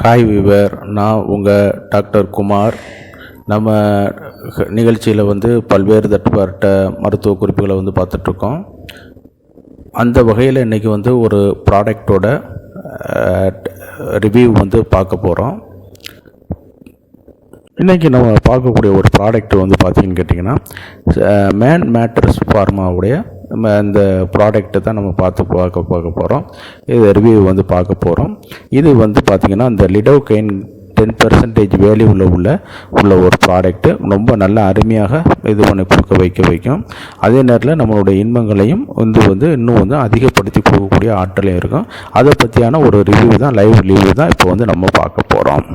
Hi விவர், நான் உங்கள் doctor Kumar. நம்ம நிகழ்ச்சியில் பல்வேறு தட்டுப்பாட்ட மருத்துவ குறிப்புகளை பார்த்துட்ருக்கோம். அந்த வகையில் இன்றைக்கி ஒரு ப்ராடக்டோட ரிவ்யூ பார்க்க போகிறோம். இன்றைக்கி நம்ம பார்க்கக்கூடிய ஒரு ப்ராடக்ட் பார்த்திங்கன்னு கேட்டிங்கன்னா, மேன் மேட்டர்ஸ் ஃபார்மாவுடைய இந்த ப்ராடக்ட்டை தான் நம்ம பார்க்க போகிறோம். இது ரிவ்யூ பார்க்க போகிறோம். இது பார்த்திங்கன்னா இந்த லிடோகைன் 10% வேல்யூவில் உள்ள ஒரு ப்ராடக்ட்டு ரொம்ப நல்ல அருமையாக இது பண்ணி கொடுக்க வைக்கும். அதே நேரத்தில் நம்மளுடைய இன்பங்களையும் இன்னும் அதிகப்படுத்தி கொடுக்கக்கூடிய ஆற்றலையும் இருக்கும். அதை பற்றியான ஒரு ரிவ்யூ தான், லைவ் ரிவ்யூ தான் இப்போ நம்ம பார்க்க போகிறோம்.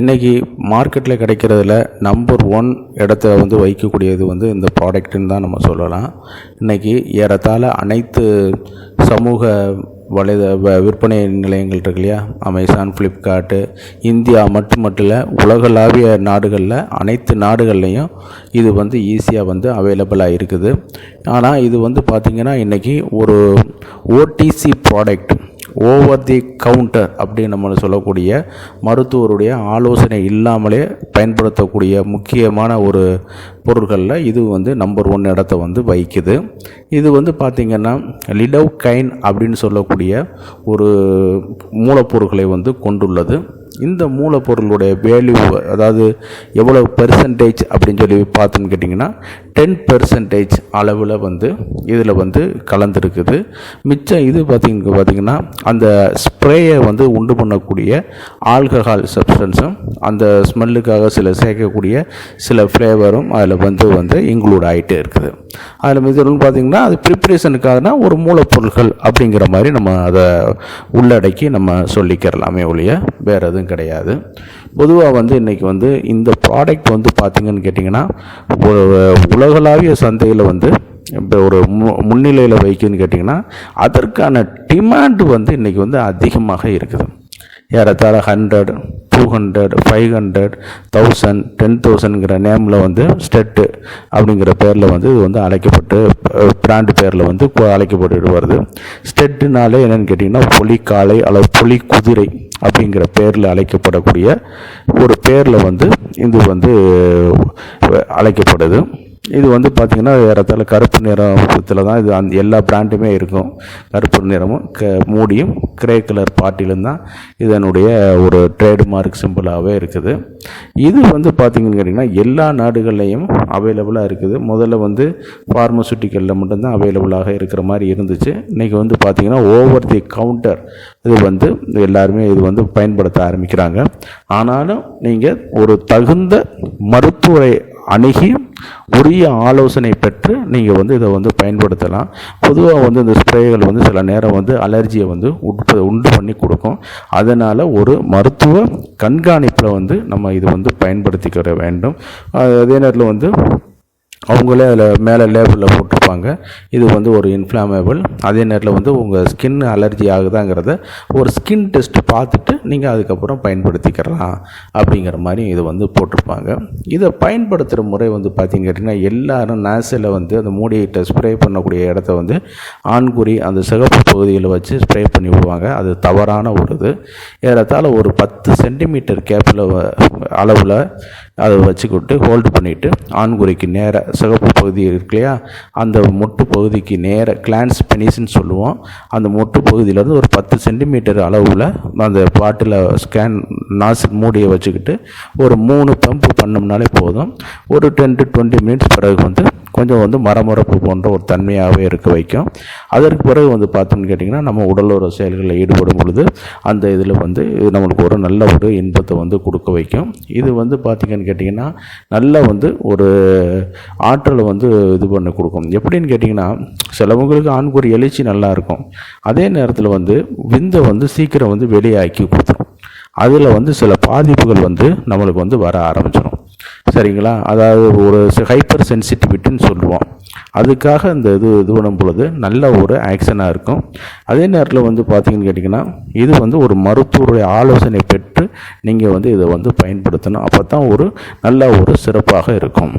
இன்றைக்கி மார்க்கெட்டில் கிடைக்கிறதுல நம்பர் 1 இடத்துல வைக்கக்கூடியது இந்த ப்ராடக்ட்டுன்னு தான் நம்ம சொல்லலாம். இன்றைக்கி ஏறத்தாழ அனைத்து சமூக விற்பனை நிலையங்கள் இருக்கு இல்லையா, அமேசான், ஃப்ளிப்கார்ட்டு, இந்தியா மட்டுமல்ல உலகளாவிய நாடுகளில் அனைத்து நாடுகள்லேயும் இது ஈஸியாக அவைலபிளாக இருக்குது. ஆனால் இது பார்த்திங்கன்னா இன்றைக்கி ஒரு Odissi product, over the counter அப்படின்னு நம்ம சொல்லக்கூடிய மருத்துவருடைய ஆலோசனை இல்லாமலே பயன்படுத்தக்கூடிய முக்கியமான ஒரு பொருட்களில் இது நம்பர் 1 இடத்த வைக்குது. இது பார்த்திங்கன்னா லிடோகைன் அப்படின்னு சொல்லக்கூடிய ஒரு மூலப்பொருட்களை கொண்டுள்ளது. இந்த மூலப்பொருளுடைய வேல்யூ, அதாவது எவ்வளோ பெர்சன்டேஜ் அப்படின்னு சொல்லி பார்த்தோன்னு கேட்டிங்கன்னா 10% அளவில் இதில் கலந்துருக்குது. மிச்சம் இது பார்த்திங்கன்னா அந்த ஸ்ப்ரேயை உண்டு பண்ணக்கூடிய ஆல்கஹால் சப்ஸ்டன்ஸும் அந்த ஸ்மெல்லுக்காக சேர்க்கக்கூடிய சில ஃப்ளேவரும் அதில் இன்க்ளூட் ஆகிட்டே இருக்குது. அதில் இது பார்த்திங்கன்னா அது ப்ரிப்ரேஷனுக்கான ஒரு மூலப்பொருட்கள் அப்படிங்கிற மாதிரி நம்ம அதை உள்ளடக்கி நம்ம சொல்லிக்கிறலாமே ஒழிய வேறு எதுவும் கிடையாது. பொதுவாக இன்றைக்கி இந்த ப்ராடக்ட் பார்த்திங்கன்னு கேட்டிங்கன்னா ஒரு உலகளாவிய சந்தையில் இப்போ ஒரு முன்னிலையில் வைக்குன்னு கேட்டிங்கன்னா அதற்கான டிமாண்டு இன்றைக்கி அதிகமாக இருக்குது. ஏறத்தாழ 100, 200, 500, 1000, 10,000ங்கிற நேமில் ஸ்டெட்டு அப்படிங்கிற பேரில் இது அழைக்கப்பட்டு பிராண்டு பேரில் அழைக்கப்பட்டு வருது. ஸ்டெட்டுனாலே என்னென்னு கேட்டிங்கன்னா புலிக்காளை அல்லது புலி குதிரை அப்படிங்கிற பேரில் அழைக்கப்படக்கூடிய ஒரு பேரில் இது அழைக்கப்படுது. இது பார்த்திங்கன்னா ஏறத்தாழ கருப்பு நிறத்தில் தான் இது எல்லா பிராண்டுமே இருக்கும். கருப்பு நிறமும் மூடியும் கிரே கலர் பாட்டிலும் தான் இதனுடைய ஒரு ட்ரேட்மார்க் சிம்பிளாகவே இருக்குது. இது பார்த்திங்கன்னு கேட்டிங்கன்னா எல்லா நாடுகள்லேயும் அவைலபிளாக இருக்குது. முதல்ல ஃபார்மசூட்டிக்கலில் மட்டும்தான் அவைலபிளாக இருக்கிற மாதிரி இருந்துச்சு. இன்றைக்கி பார்த்திங்கன்னா ஓவர் தி கவுண்டர் இது எல்லாருமே இது பயன்படுத்த ஆரம்பிக்கிறாங்க. ஆனாலும் நீங்கள் ஒரு தகுந்த மருத்துவரை அணுகி உரிய ஆலோசனை பெற்று நீங்கள் இதை பயன்படுத்தலாம். பொதுவாக இந்த ஸ்ப்ரேகள் சில நேரம் அலர்ஜியை உண்டு பண்ணி கொடுக்கும். அதனால் ஒரு மருத்துவ கண்காணிப்பில் நம்ம இது பயன்படுத்திக்கிற வேண்டும். அதே நேரத்தில் அவங்களே அதில் மேலே லேபிளில் போட்டிருப்பாங்க, இது ஒரு இன்ஃப்ளாமேபிள். அதே நேரத்தில் உங்கள் ஸ்கின் அலர்ஜி ஆகுதாங்கிறத ஒரு ஸ்கின் டெஸ்ட் பார்த்துட்டு நீங்கள் அதுக்கப்புறம் பயன்படுத்திக்கிறலாம் அப்படிங்கிற மாதிரி இது போட்டிருப்பாங்க. இதை பயன்படுத்துகிற முறை பார்த்திங்கன்னு கேட்டிங்கன்னா எல்லாரும் நேசில் அந்த மூடியிட்ட ஸ்ப்ரே பண்ணக்கூடிய இடத்த ஆண்குறி அந்த சிகப்பு பகுதியில் வச்சு ஸ்ப்ரே பண்ணி விடுவாங்க. அது தவறான ஒரு இது. ஏறத்தாழ ஒரு 10 சென்டிமீட்டர் கேப்பில் அளவில் அதை வச்சுக்கிட்டு ஹோல்டு பண்ணிவிட்டு ஆண்குறிக்கு நேர சிகப்பு பகுதி இருக்கு இல்லையா, அந்த மொட்டு பகுதிக்கு நேர கிளான்ஸ் பெனிஸ்ன்னு சொல்லுவோம். அந்த மொட்டு பகுதியிலேருந்து ஒரு 10 சென்டிமீட்டர் அளவில் அந்த பாட்டில் ஸ்கேன் நாசில் மூடியை வச்சுக்கிட்டு ஒரு 3 பம்பு பண்ணோம்னாலே போதும். ஒரு 10 to 20 மினிட்ஸ் பிறகு கொஞ்சம் மரமரப்பு போன்ற ஒரு தன்மையாகவே இருக்க வைக்கும். அதற்கு பிறகு பார்த்தோம்னு கேட்டிங்கன்னா நம்ம உடலுறவு செயல்களில் ஈடுபடும் பொழுது அந்த இதில் நம்மளுக்கு ஒரு நல்ல ஒரு இன்பத்தை கொடுக்க வைக்கும். இது பார்த்திங்கன்னு கேட்டிங்கன்னா நல்ல ஒரு ஆற்றலை இது பண்ணி கொடுக்கும். எப்படின்னு கேட்டிங்கன்னா சிலவங்களுக்கு ஆண்குறி எழுச்சி நல்லா இருக்கும். அதே நேரத்தில் விந்தை சீக்கிரம் வெளியாக்கி கொடுத்துரும். அதில் சில பாதிப்புகள் நம்மளுக்கு வர ஆரம்பிச்சிடும். சரிங்களா? அதாவது ஒரு ஹைப்பர் சென்சிட்டிவிட்டின்னு சொல்லுவோம். அதுக்காக இந்த இது பண்ணும் பொழுது நல்ல ஒரு ஆக்ஷனாக இருக்கும். அதே நேரத்தில் வந்து பார்த்திங்கன்னு கேட்டிங்கன்னா இது வந்து ஒரு மருத்துவருடைய ஆலோசனை பெற்று நீங்கள் வந்து இதை வந்து பயன்படுத்தணும். அப்போ தான் ஒரு நல்ல ஒரு சிறப்பாக இருக்கும்.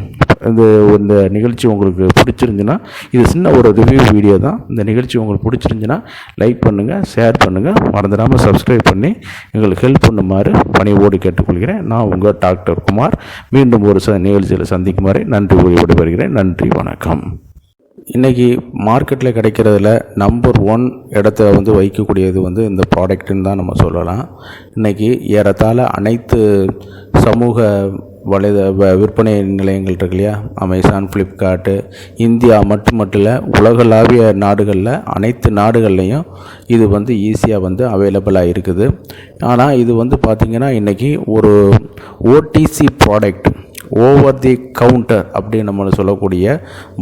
இந்த நிகழ்ச்சி உங்களுக்கு பிடிச்சிருந்துச்சுன்னா, இது சின்ன ஒரு ரிவ்யூ வீடியோ தான். இந்த நிகழ்ச்சி உங்களுக்கு பிடிச்சிருந்துச்சுன்னா லைக் பண்ணுங்கள், ஷேர் பண்ணுங்கள், மறந்துடாமல் சப்ஸ்கிரைப் பண்ணி எங்களுக்கு ஹெல்ப் பண்ணுமாறு பணிவோடு கேட்டுக்கொள்கிறேன். நான் உங்கள் டாக்டர் குமார். மீண்டும் ஒரு நிகழ்ச்சியில் சந்திக்குமாறு நன்றி கூறி விடைபெறுகிறேன். நன்றி, வணக்கம். இன்றைக்கி மார்க்கெட்டில் கிடைக்கிறதுல நம்பர் 1 இடத்த வந்து வைக்கக்கூடியது வந்து இந்த ப்ராடக்ட்டுன்னு தான் நம்ம சொல்லலாம். இன்றைக்கி ஏறத்தாழ அனைத்து சமூக விற்பனை நிலையங்கள் இருக்கு இல்லையா, அமேசான், ஃப்ளிப்கார்ட்டு, இந்தியா மட்டுமல்ல உலகளாவிய நாடுகளில் அனைத்து நாடுகள்லையும் இது வந்து ஈஸியாக வந்து அவைலபிளாக இருக்குது. ஆனால் இது வந்து பார்த்திங்கன்னா இன்றைக்கி ஒரு Odissi product, over the counter அப்படின்னு நம்ம சொல்லக்கூடிய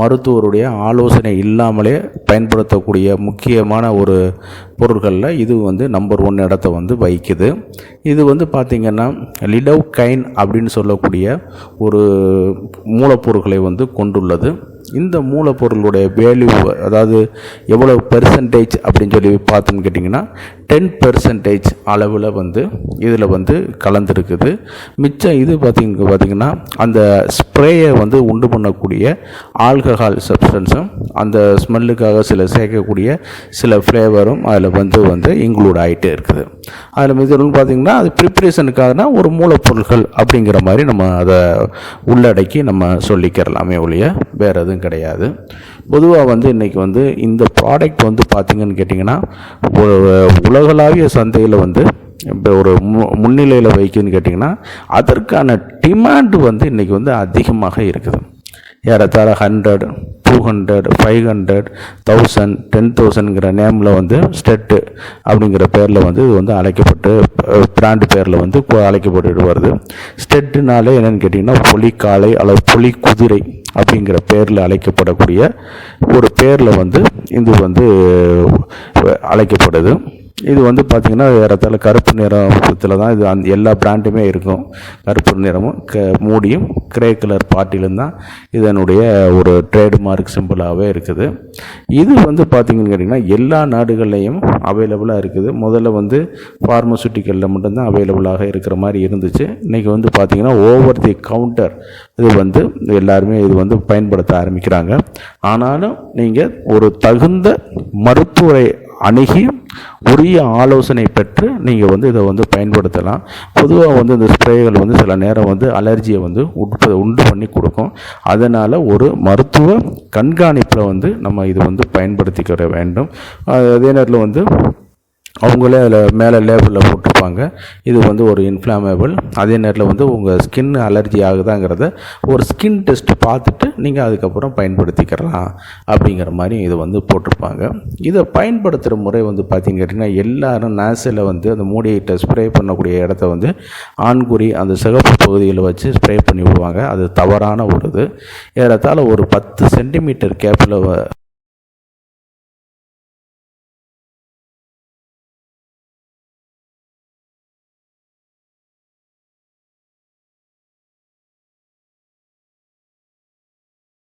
மருத்துவருடைய ஆலோசனை இல்லாமலே பயன்படுத்தக்கூடிய முக்கியமான ஒரு பொருட்களில் இது வந்து நம்பர் 1 இடத்த வந்து வகிக்குது. இது வந்து பார்த்திங்கன்னா லிடோகைன் அப்படின்னு சொல்லக்கூடிய ஒரு மூலப்பொருட்களை வந்து கொண்டுள்ளது. இந்த மூலப்பொருளுடைய வேல்யூ, அதாவது எவ்வளோ பெர்சன்டேஜ் அப்படின்னு சொல்லி பார்த்தோம்னு கேட்டிங்கன்னா 10% அளவில் வந்து இதில் வந்து கலந்துருக்குது. மிச்சம் இது பார்த்திங்கன்னா அந்த ஸ்ப்ரேயை வந்து உண்டு பண்ணக்கூடிய ஆல்கஹால் சப்ஸ்டன்ஸும் அந்த ஸ்மெல்லுக்காக சேர்க்கக்கூடிய சில ஃப்ளேவரும் அதில் வந்து இன்க்ளூட் ஆகிட்டே இருக்குது. அதில் மிதம் பார்த்திங்கன்னா அது ப்ரிப்ரேஷனுக்காகனா ஒரு மூலப்பொருட்கள் அப்படிங்கிற மாதிரி நம்ம அதை உள்ளடக்கி நம்ம சொல்லிக்கிறலாமே ஒழிய வேறு எதுவும் கிடையாது. பொதுவாக வந்து இன்றைக்கி வந்து இந்த ப்ராடக்ட் வந்து பார்த்திங்கன்னு கேட்டிங்கன்னா உலகளாவிய சந்தையில் வந்து இப்போ ஒரு முன்னிலையில் வைக்குதுன்னு கேட்டிங்கன்னா அதற்கான டிமாண்டு வந்து இன்றைக்கி வந்து அதிகமாக இருக்குது. ஏறத்தாழ 100, 200, 500, 1000, 10,000ங்கிற நேமில் வந்து ஸ்டெட்டு அப்படிங்கிற பேரில் வந்து இது வந்து அழைக்கப்பட்டு பிராண்டு பேரில் வந்து அழைக்கப்பட்டு வருது. ஸ்டெட்டுனாலே என்னென்னு கேட்டிங்கன்னா புலிக்காளை அல்லது புலி குதிரை அப்படிங்கிற பேரில் அழைக்கப்படக்கூடிய ஒரு பேரில் வந்து இது வந்து அழைக்கப்படுது. இது வந்து பார்த்திங்கன்னா ஏறத்தாழ கருப்பு நிறத்தில் தான் இது எல்லா பிராண்டுமே இருக்கும். கருப்பு நிறமும் மூடியும் கிரே கலர் பாட்டிலும் தான் இதனுடைய ஒரு ட்ரேட்மார்க் சிம்பிளாகவே இருக்குது. இது வந்து பார்த்திங்கன்னு கேட்டிங்கன்னா எல்லா நாடுகள்லேயும் அவைலபிளாக இருக்குது. முதல்ல வந்து ஃபார்மசூட்டிக்கலில் மட்டும்தான் அவைலபிளாக இருக்கிற மாதிரி இருந்துச்சு. இன்றைக்கி வந்து பார்த்திங்கன்னா ஓவர் தி கவுண்டர் இது வந்து எல்லாருமே இது வந்து பயன்படுத்த ஆரம்பிக்கிறாங்க. ஆனாலும் நீங்கள் ஒரு தகுந்த மருத்துவரை அணுகி உரிய ஆலோசனை பெற்று நீங்கள் வந்து இதை வந்து பயன்படுத்தலாம். பொதுவாக வந்து இந்த ஸ்ப்ரேகள் வந்து சில நேரம் வந்து அலர்ஜியை வந்து உண்டு பண்ணி கொடுக்கும். அதனால் ஒரு மருத்துவ கண்காணிப்பில் வந்து நம்ம இது வந்து பயன்படுத்திக்கிற வேண்டும். அதே நேரத்தில் வந்து அவங்களே அதில் மேலே லேபிளில் போட்டிருப்பாங்க இது வந்து ஒரு இன்ஃப்ளாமேபிள். அதே நேரத்தில் வந்து உங்கள் ஸ்கின் அலர்ஜி ஆகுதாங்கிறத ஒரு ஸ்கின் டெஸ்ட் பார்த்துட்டு நீங்கள் அதுக்கப்புறம் பயன்படுத்திக்கிறலாம் அப்படிங்கிற மாதிரி இது வந்து போட்டிருப்பாங்க. இதை பயன்படுத்துகிற முறை வந்து பார்த்திங்க கேட்டிங்கன்னா எல்லாரும் நேசில் வந்து அந்த மூடியிட்ட ஸ்ப்ரே பண்ணக்கூடிய இடத்த வந்து ஆண்குறி அந்த சிகப்பு பகுதியில் வச்சு ஸ்ப்ரே பண்ணி விடுவாங்க. அது தவறான ஒரு இது. ஏறத்தாழ ஒரு 10 சென்டிமீட்டர் கேப்பில்